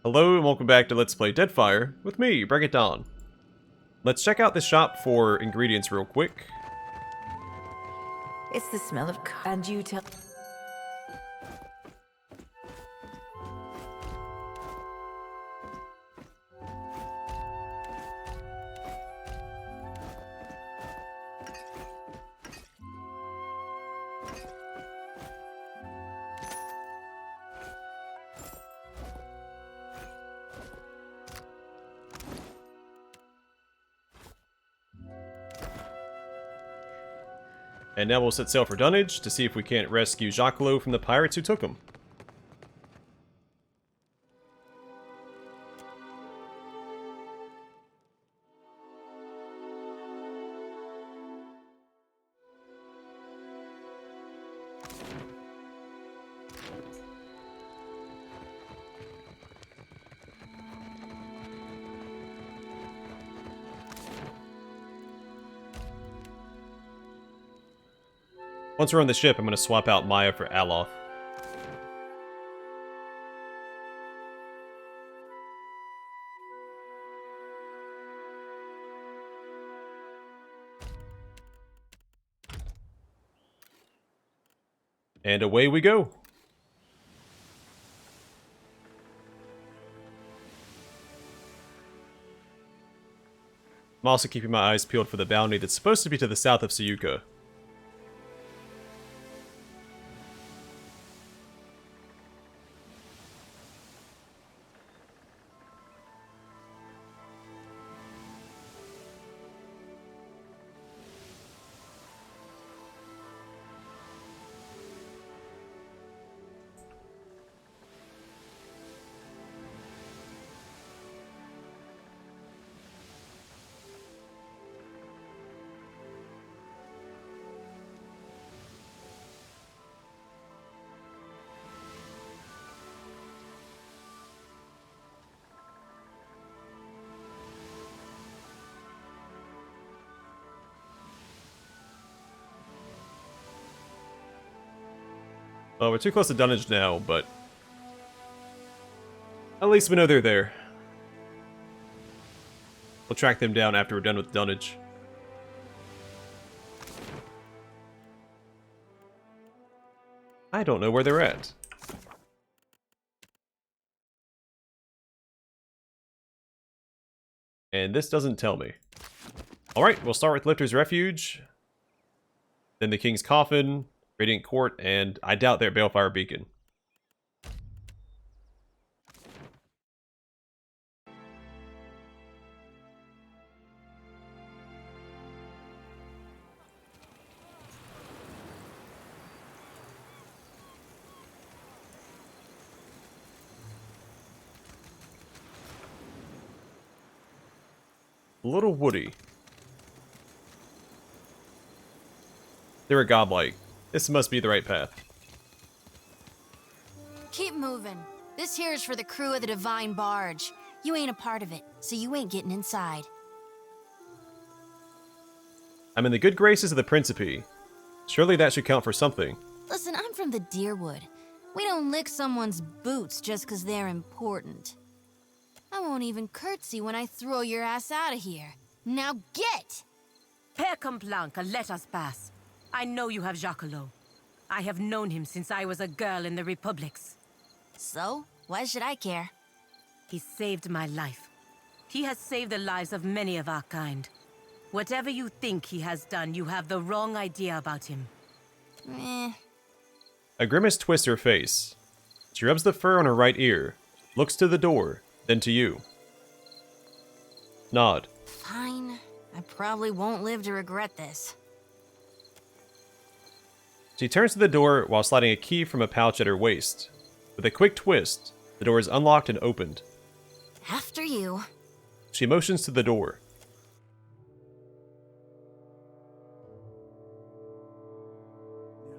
Hello and welcome back to Let's Play Deadfire with me, Bring It On. Let's check out the shop for ingredients real quick. It's the smell of and you tell. And now we'll set sail for Dunnage to see if we can't rescue Giacolo from the pirates who took him. Once we're on the ship, I'm going to swap out Maya for Aloth. And away we go! I'm also keeping my eyes peeled for the bounty that's supposed to be to the south of Sayuka. Well, we're too close to Dunnage now, but at least we know they're there. We'll track them down after we're done with Dunnage. I don't know where they're at. And this doesn't tell me. Alright, we'll start with Lifter's Refuge, then the King's Coffin, Radiant Court, and I doubt they're Balefire Beacon. A little woody. They're a godlike. This must be the right path. Keep moving. This here is for the crew of the Divine Barge. You ain't a part of it, so you ain't getting inside. I'm in the good graces of the Principe. Surely that should count for something. Listen, I'm from the Deerwood. We don't lick someone's boots just 'cause they're important. I won't even curtsy when I throw your ass out of here. Now get! Père Complanca, let us pass. I know you have Giacolo. I have known him since I was a girl in the Republics. So, why should I care? He saved my life. He has saved the lives of many of our kind. Whatever you think he has done, you have the wrong idea about him. A grimace twists her face. She rubs the fur on her right ear, looks to the door, then to you. Nod. Fine. I probably won't live to regret this. She turns to the door while sliding a key from a pouch at her waist. With a quick twist, the door is unlocked and opened. After you. She motions to the door.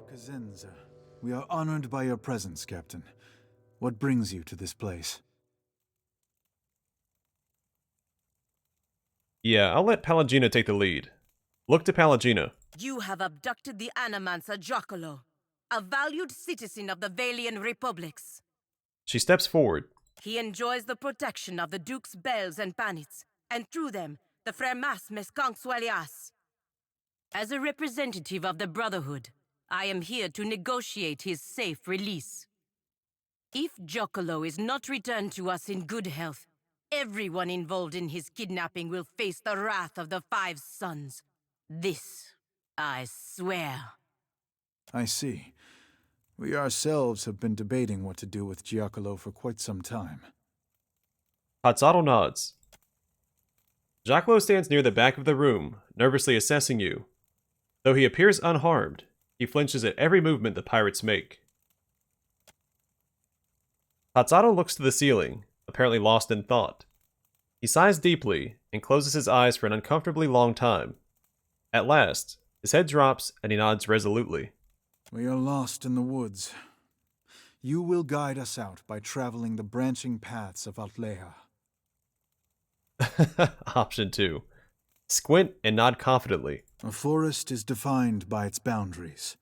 Kazenza, we are honored by your presence, Captain. What brings you to this place? Yeah, I'll let Palagina take the lead. Look to Palagina. You have abducted the Animancer Giacolo, a valued citizen of the Valian Republics. She steps forward. He enjoys the protection of the Duke's bells and bannets, and through them, the Frere Mas Meskankswalias. As a representative of the Brotherhood, I am here to negotiate his safe release. If Giacolo is not returned to us in good health, everyone involved in his kidnapping will face the wrath of the Five Sons. This, I swear. I see. We ourselves have been debating what to do with Giacolo for quite some time. Quetzalcoatl nods. Giacolo stands near the back of the room, nervously assessing you. Though he appears unharmed, he flinches at every movement the pirates make. Quetzalcoatl looks to the ceiling, apparently lost in thought. He sighs deeply and closes his eyes for an uncomfortably long time. At last, his head drops and he nods resolutely. We are lost in the woods. You will guide us out by traveling the branching paths of Altleja. Option 2. Squint and nod confidently. A forest is defined by its boundaries.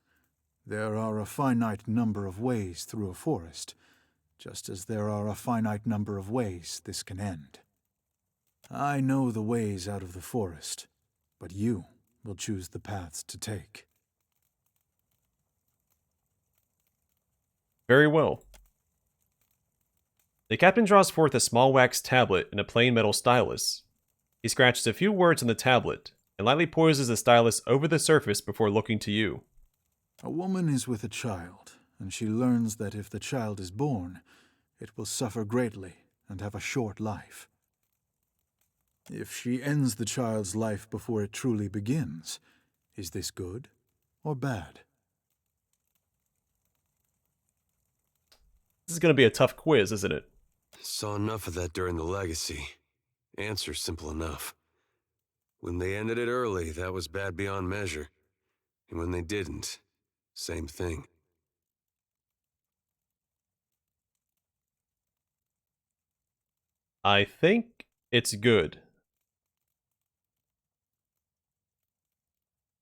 There are a finite number of ways through a forest, just as there are a finite number of ways this can end. I know the ways out of the forest, but you will choose the paths to take. Very well. The captain draws forth a small wax tablet and a plain metal stylus. He scratches a few words on the tablet and lightly poises the stylus over the surface before looking to you. A woman is with a child, and she learns that if the child is born, it will suffer greatly and have a short life. If she ends the child's life before it truly begins, is this good or bad? This is going to be a tough quiz, isn't it? Saw enough of that during the Legacy. Answer simple enough. When they ended it early, that was bad beyond measure. And when they didn't, same thing. I think it's good.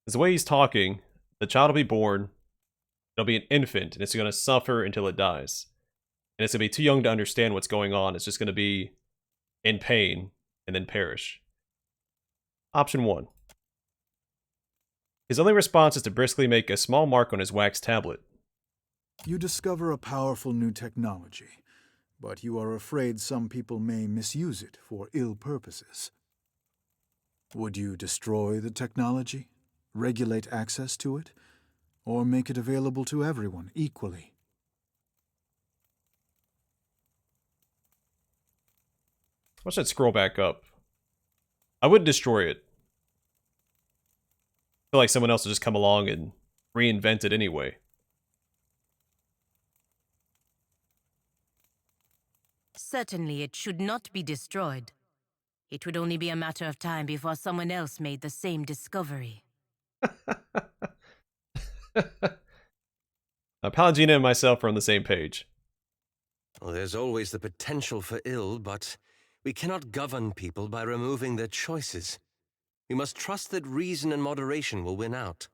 Because the way he's talking, the child will be born, it'll be an infant, and it's going to suffer until it dies. And it's going to be too young to understand what's going on. It's just going to be in pain and then perish. Option 1. His only response is to briskly make a small mark on his wax tablet. You discover a powerful new technology, but you are afraid some people may misuse it for ill purposes. Would you destroy the technology, regulate access to it, or make it available to everyone equally? Watch that scroll back up. I wouldn't destroy it. I feel like someone else will just come along and reinvent it anyway. Certainly it should not be destroyed. It would only be a matter of time before someone else made the same discovery. Palagina and myself are on the same page. Well, there's always the potential for ill, but we cannot govern people by removing their choices. We must trust that reason and moderation will win out.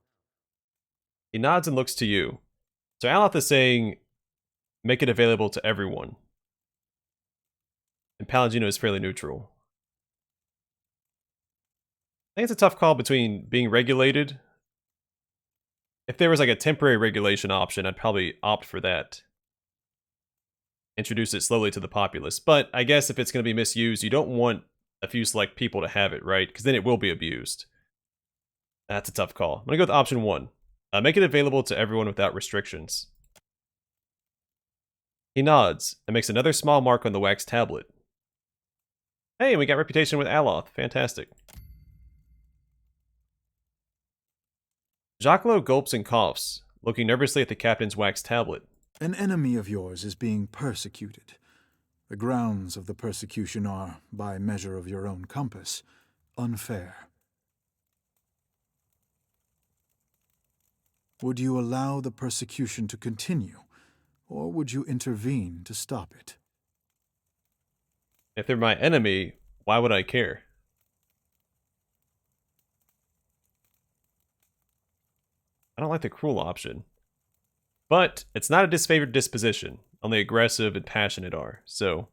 He nods and looks to you. So Aloth is saying, make it available to everyone. And Palagino is fairly neutral. I think it's a tough call between being regulated. If there was like a temporary regulation option, I'd probably opt for that. Introduce it slowly to the populace. But I guess if it's going to be misused, you don't want a few select people to have it, right? Because then it will be abused. That's a tough call. I'm going to go with option 1. Make it available to everyone without restrictions. He nods and makes another small mark on the wax tablet. Hey, we got reputation with Aloth. Fantastic. Giacolo gulps and coughs, looking nervously at the captain's wax tablet. An enemy of yours is being persecuted. The grounds of the persecution are, by measure of your own compass, unfair. Would you allow the persecution to continue, or would you intervene to stop it? If they're my enemy, why would I care? I don't like the cruel option. But it's not a disfavored disposition. Only aggressive and passionate are. So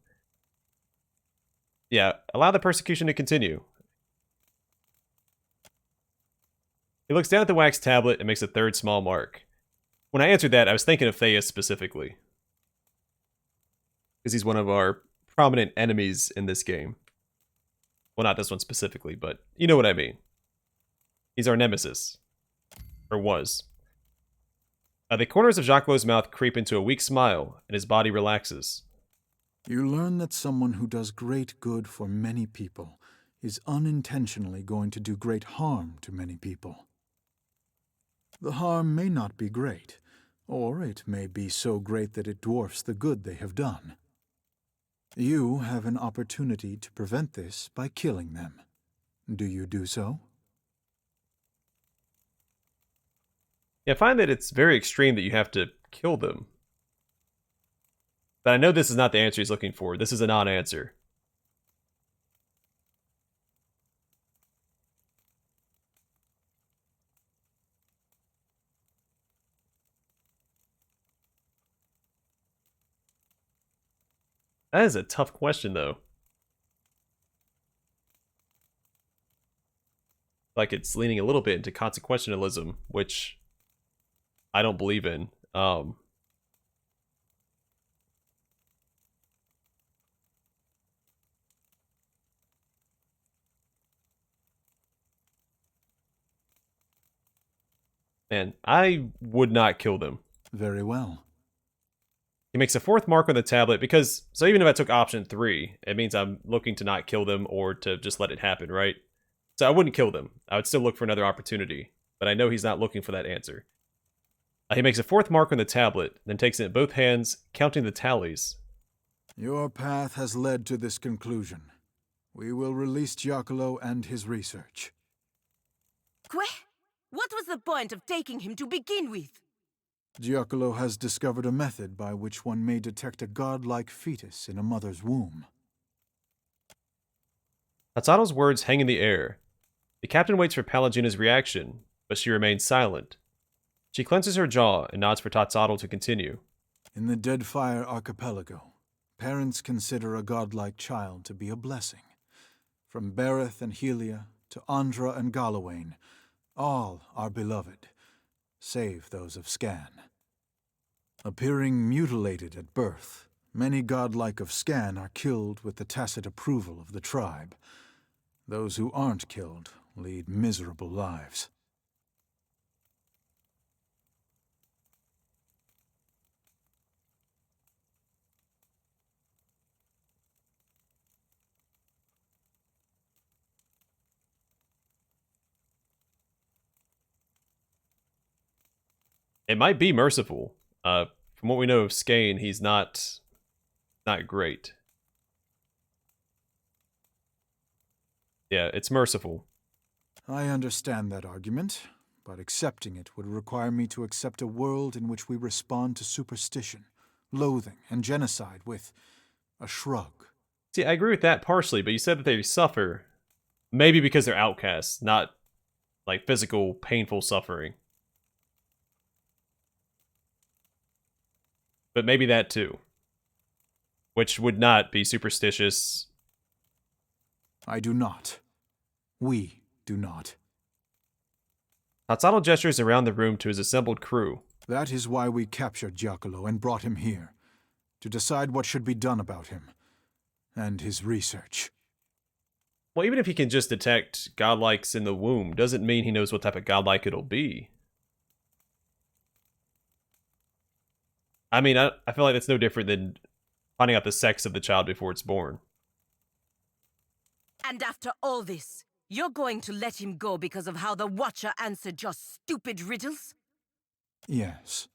Yeah, allow the persecution to continue. He looks down at the wax tablet and makes a third small mark. When I answered that, I was thinking of Theus specifically. Because he's one of our prominent enemies in this game. Well, not this one specifically, but you know what I mean. He's our nemesis. Or was. The corners of Giacolo's mouth creep into a weak smile, and his body relaxes. You learn that someone who does great good for many people is unintentionally going to do great harm to many people. The harm may not be great, or it may be so great that it dwarfs the good they have done. You have an opportunity to prevent this by killing them. Do you do so? Yeah, I find that it's very extreme that you have to kill them. But I know this is not the answer he's looking for. This is a non-answer. That is a tough question, though. Like it's leaning a little bit into consequentialism, which I don't believe in. Man, I would not kill them. Very well. He makes a fourth mark on the tablet because, so even if I took option 3, it means I'm looking to not kill them or to just let it happen, right? So I wouldn't kill them. I would still look for another opportunity, but I know he's not looking for that answer. He makes a fourth mark on the tablet, then takes it in both hands, counting the tallies. Your path has led to this conclusion. We will release Giacolo and his research. What was the point of taking him to begin with? Giacolo has discovered a method by which one may detect a godlike fetus in a mother's womb. Tatsato's words hang in the air. The captain waits for Palagina's reaction, but she remains silent. She clenches her jaw and nods for Tatsato to continue. In the Deadfire archipelago, parents consider a godlike child to be a blessing. From Bereth and Helia to Andra and Galawain, all are beloved, save those of Scan. Appearing mutilated at birth, many godlike of Scan are killed with the tacit approval of the tribe. Those who aren't killed lead miserable lives. It might be merciful. From what we know of Skane, he's not great. Yeah, it's merciful. I understand that argument, but accepting it would require me to accept a world in which we respond to superstition, loathing, and genocide with a shrug. See, I agree with that partially, but you said that they suffer. Maybe because they're outcasts, not like physical, painful suffering. But maybe that too. Which would not be superstitious. I do not. We do not. Tatsato gestures around the room to his assembled crew. That is why we captured Giacolo and brought him here, to decide what should be done about him, and his research. Well, even if he can just detect godlikes in the womb, doesn't mean he knows what type of godlike it'll be. I mean, I feel like that's no different than finding out the sex of the child before it's born. And after all this, you're going to let him go because of how the Watcher answered your stupid riddles? Yes.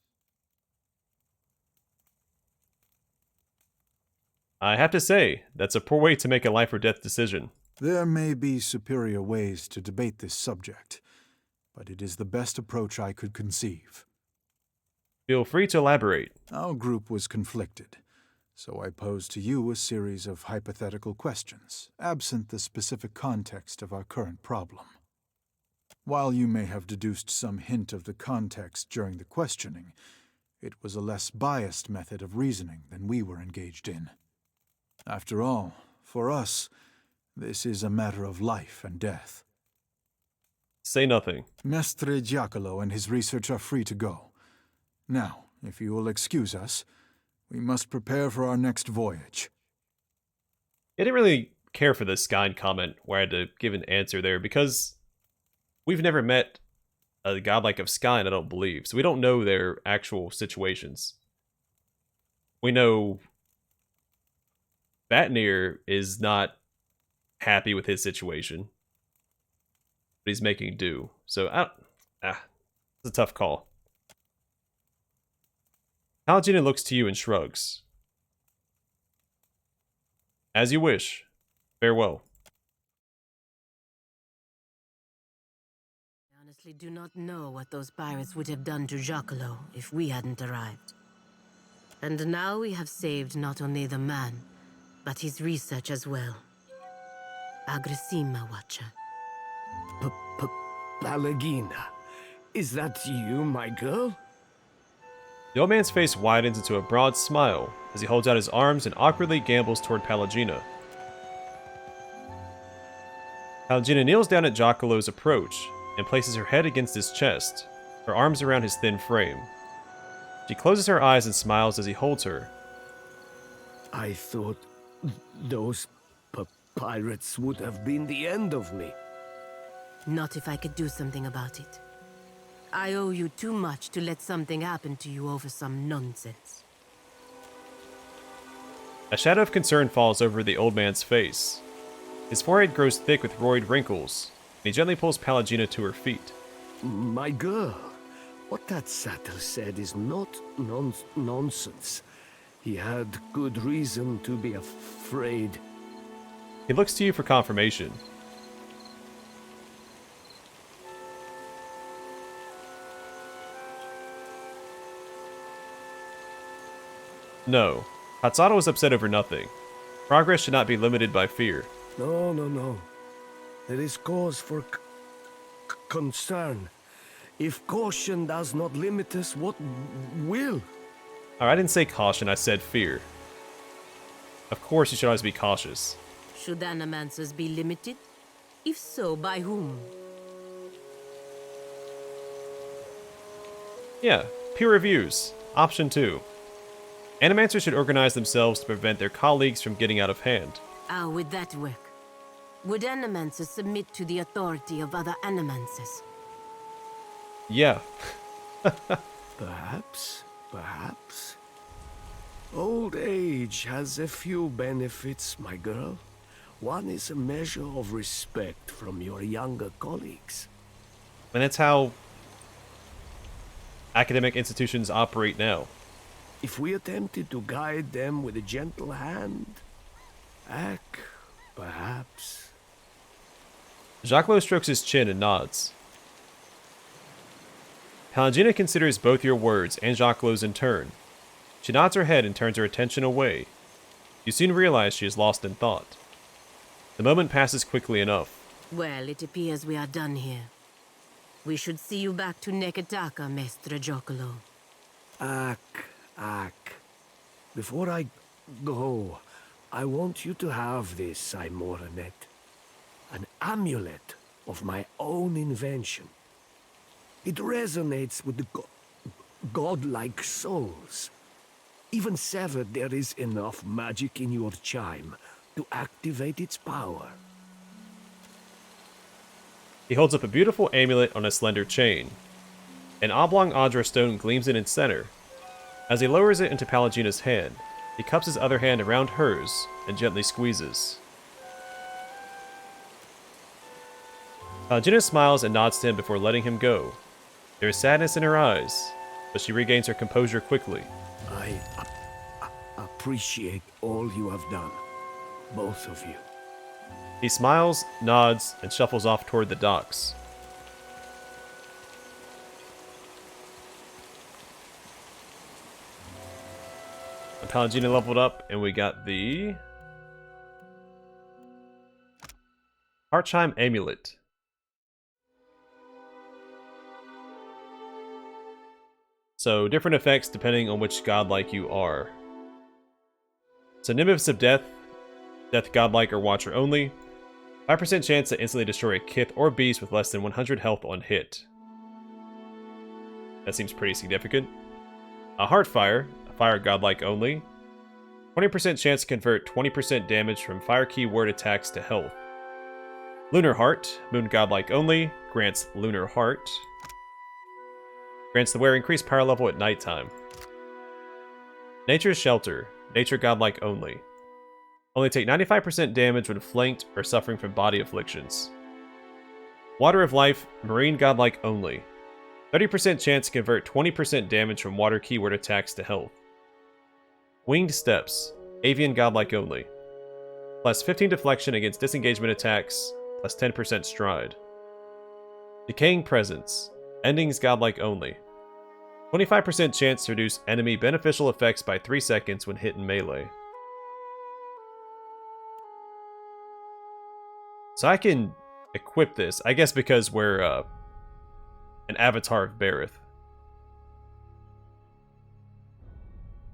I have to say, that's a poor way to make a life or death decision. There may be superior ways to debate this subject, but it is the best approach I could conceive. Feel free to elaborate. Our group was conflicted, so I posed to you a series of hypothetical questions, absent the specific context of our current problem. While you may have deduced some hint of the context during the questioning, it was a less biased method of reasoning than we were engaged in. After all, for us, This is a matter of life and death. Say nothing. Mestre Giacolo and his research are free to go. Now, if you will excuse us, we must prepare for our next voyage. I didn't really care for this Skyne comment where I had to give an answer there because we've never met a godlike of Skyne, I don't believe. So we don't know their actual situations. We know Batnir is not happy with his situation, but he's making do. So, it's a tough call. Pallegina looks to you and shrugs. As you wish. Farewell. I honestly do not know what those pirates would have done to Giacolo if we hadn't arrived. And now we have saved not only the man, but his research as well. Agressima, Watcher. Pallegina, is that you, my girl? The old man's face widens into a broad smile as he holds out his arms and awkwardly gambles toward Pallegina. Pallegina kneels down at Giacolo's approach and places her head against his chest, her arms around his thin frame. She closes her eyes and smiles as he holds her. I thought those pirates would have been the end of me. Not if I could do something about it. I owe you too much to let something happen to you over some nonsense. A shadow of concern falls over the old man's face. His forehead grows thick with roid wrinkles, and he gently pulls Pallegina to her feet. My girl, what that satyr said is not nonsense. He had good reason to be afraid. He looks to you for confirmation. No. Hatsato was upset over nothing. Progress should not be limited by fear. No. There is cause for concern. If caution does not limit us, what will? I didn't say caution, I said fear. Of course you should always be cautious. Should animancers be limited? If so, by whom? Yeah, peer reviews. Option 2. Animancers should organize themselves to prevent their colleagues from getting out of hand. How would that work? Would animancers submit to the authority of other animancers? Yeah. Perhaps. Old age has a few benefits, my girl. One is a measure of respect from your younger colleagues. And that's how academic institutions operate now. If we attempted to guide them with a gentle hand, perhaps. Giacolo strokes his chin and nods. Pallegina considers both your words and Giacolo's in turn. She nods her head and turns her attention away. You soon realize she is lost in thought. The moment passes quickly enough. Well, it appears we are done here. We should see you back to Neketaka, Mestre Giacolo. Before I go, I want you to have this, Aimoranet. An amulet of my own invention. It resonates with the godlike souls. Even severed, there is enough magic in your chime to activate its power. He holds up a beautiful amulet on a slender chain. An oblong Adra stone gleams in its center. As he lowers it into Pallegina's hand, he cups his other hand around hers and gently squeezes. Pallegina smiles and nods to him before letting him go. There is sadness in her eyes, but she regains her composure quickly. I appreciate all you have done, both of you. He smiles, nods, and shuffles off toward the docks. Pallegina leveled up, and we got the Heartchime Amulet. So, different effects depending on which godlike you are. So, Nimbus of Death, Death Godlike or Watcher only. 5% chance to instantly destroy a kith or beast with less than 100 health on hit. That seems pretty significant. A Heartfire, a fire godlike only. 20% chance to convert 20% damage from fire keyword attacks to health. Lunar Heart, moon godlike only, grants Lunar Heart. Grants the wearer increased power level at nighttime. Nature's Shelter, nature godlike only. Only take 95% damage when flanked or suffering from body afflictions. Water of Life, marine godlike only. 30% chance to convert 20% damage from water keyword attacks to health. Winged Steps, avian godlike only. Plus 15 deflection against disengagement attacks, plus 10% stride. Decaying Presence, endings godlike only. 25% chance to reduce enemy beneficial effects by 3 seconds when hit in melee. So I can equip this, I guess because we're an avatar of Bareth.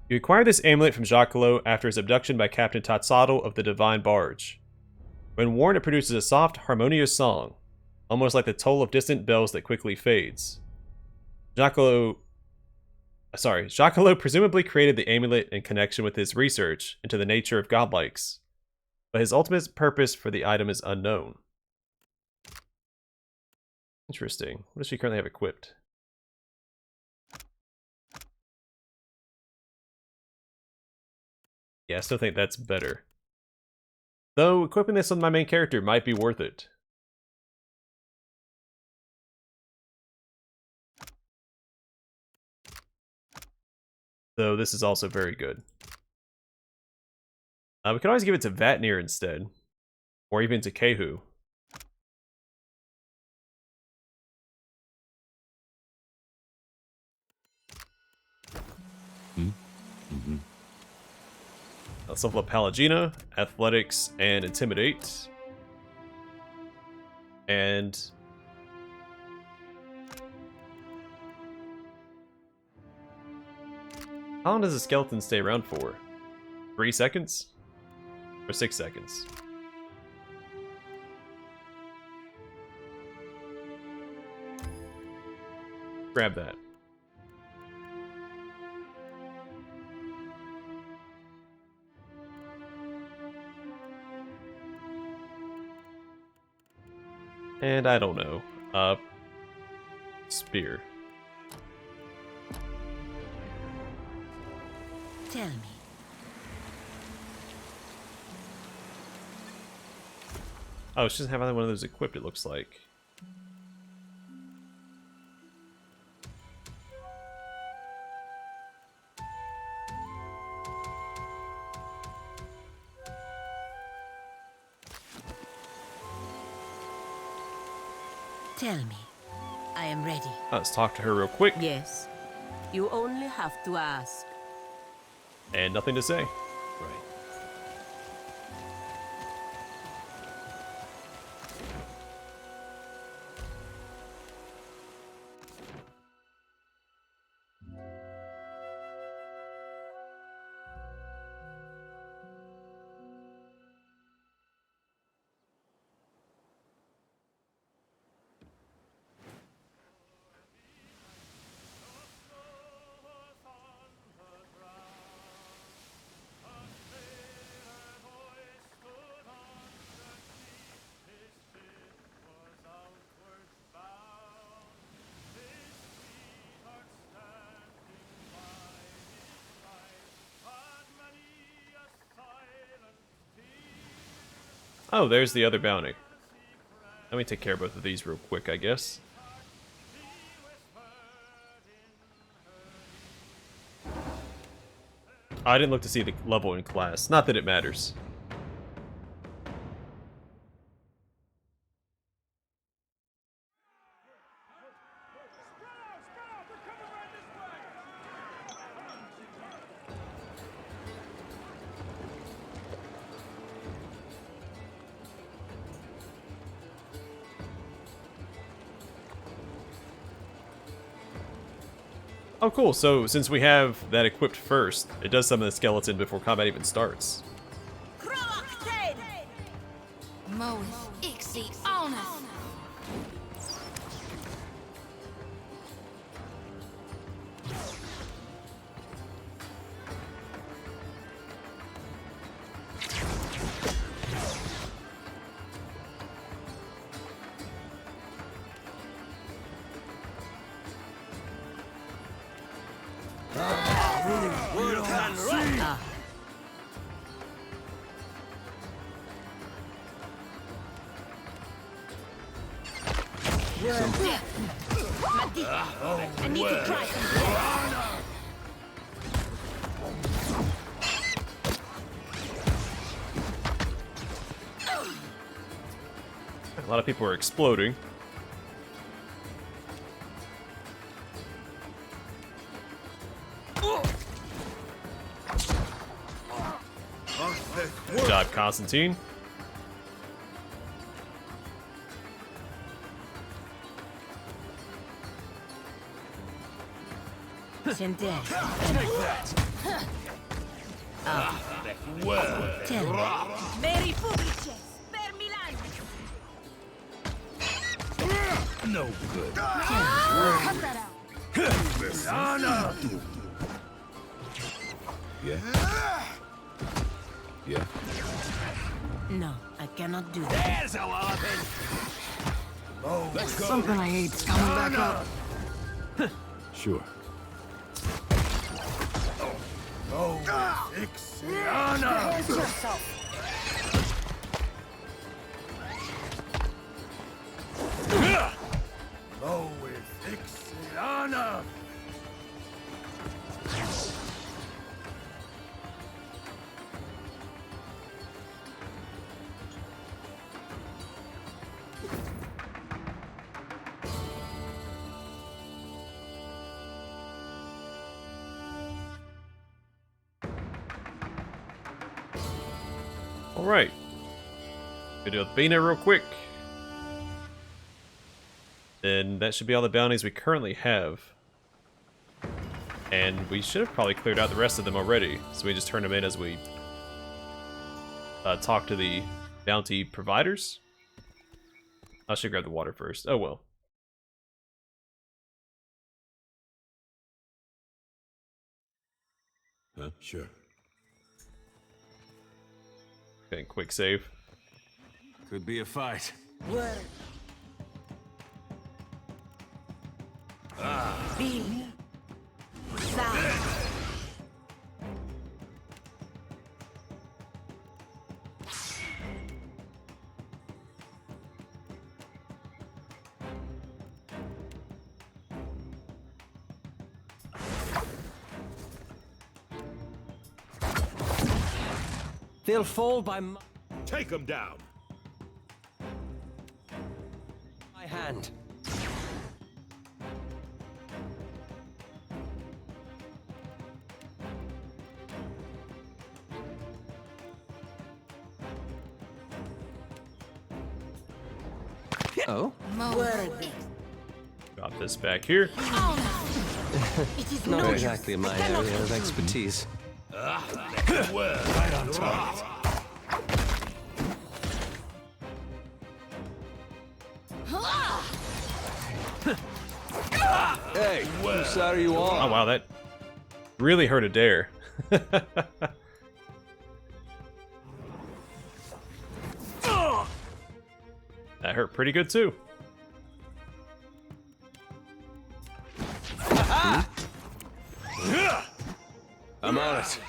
You acquire this amulet from Giacolo after his abduction by Captain Tatsado of the Divine Barge. When worn, it produces a soft, harmonious song, almost like the toll of distant bells that quickly fades. Giacolo presumably created the amulet in connection with his research into the nature of godlikes, but his ultimate purpose for the item is unknown. Interesting. What does she currently have equipped? Yeah, I still think that's better. Though, equipping this on my main character might be worth it. Though, this is also very good. We could always give it to Vatnir instead. Or even to Kehu. Let's level up Palagina, Athletics, and Intimidate. And... how long does a skeleton stay around for? 3 seconds? Or 6 seconds? Grab that. And I don't know. Spear. Tell me. Oh, she doesn't have either one of those equipped, it looks like. Tell me. I am ready. Let's talk to her real quick. Yes. You only have to ask. And nothing to say. Right. Oh, there's the other bounty. Let me take care of both of these real quick, I guess. I didn't look to see the level in class. Not that it matters. Oh, cool. So, since we have that equipped first, it does summon the skeleton before combat even starts. Moeth Ixie Oneth. I need to try something. A lot of people are exploding. Good job, Constantine. Mary Publice, per Milan. No good. Cut that out. Yeah? Yeah. No, I cannot do that. There's a walloping. Something I hate's coming back up. Sure. Hands yourself. Alright. Gonna do Athena real quick. Then that should be all the bounties we currently have. And we should have probably cleared out the rest of them already. So we just turn them in as we talk to the bounty providers. I should grab the water first. Oh well. Huh? Sure. Okay, quick save. Could be a fight. B. Sa. They'll fall by Take him down. my hand. Oh? Moeth Drop this back here. Oneth. It is Not no exactly my area of expertise. Right on target. Hey, whose side are you Oh on? wow, that really hurt a dare. That hurt pretty good too. I'm on it.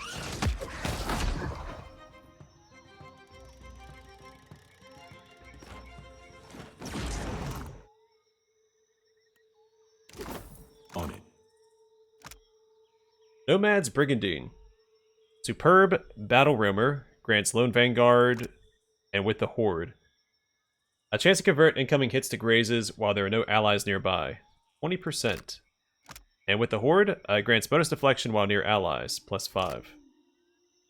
On it. Nomad's Brigandine. Superb battle roamer, grants lone vanguard and with the horde. A chance to convert incoming hits to grazes while there are no allies nearby. 20%. And with the horde, grants bonus deflection while near allies, +5.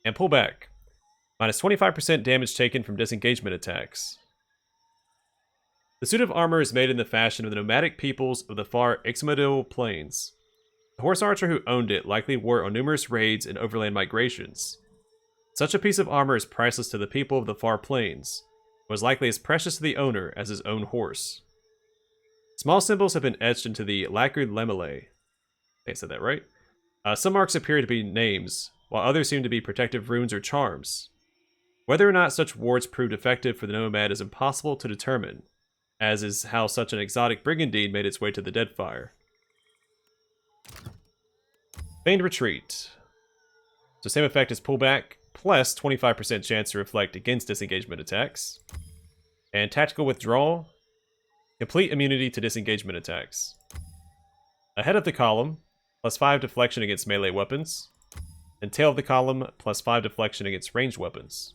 And pull back. Minus 25% damage taken from disengagement attacks. The suit of armor is made in the fashion of the nomadic peoples of the far Ixmodil plains. The horse archer who owned it likely wore it on numerous raids and overland migrations. Such a piece of armor is priceless to the people of the far plains, was likely as precious to the owner as his own horse. Small symbols have been etched into the lacquered lamelae. I think I said that right. Some marks appear to be names, while others seem to be protective runes or charms. Whether or not such wards proved effective for the nomad is impossible to determine, as is how such an exotic brigandine made its way to the Deadfire. Feigned retreat. So same effect as pullback, plus 25% chance to reflect against disengagement attacks. And tactical withdrawal, complete immunity to disengagement attacks. Ahead of the column, plus 5 deflection against melee weapons. And tail of the column, plus 5 deflection against ranged weapons.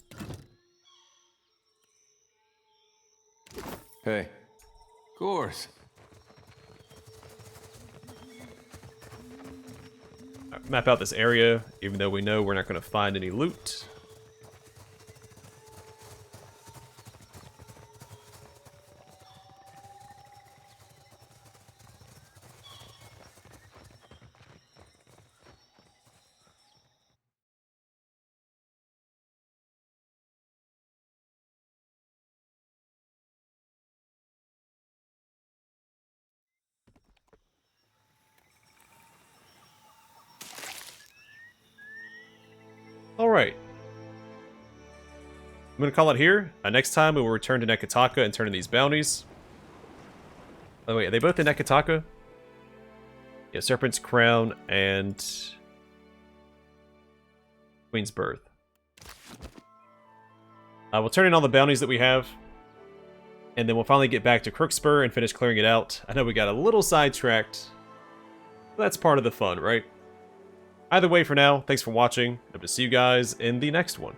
Hey. Of course. Map out this area, even though we know we're not going to find any loot. Alright. I'm going to call it here. Next time we will return to Nekataka and turn in these bounties. By the way, are they both in Nekataka? Yeah, Serpent's Crown and Queen's Birth. We'll turn in all the bounties that we have. And then we'll finally get back to Crookspur and finish clearing it out. I know we got a little sidetracked. But that's part of the fun, right? Either way, for now, thanks for watching. Hope to see you guys in the next one.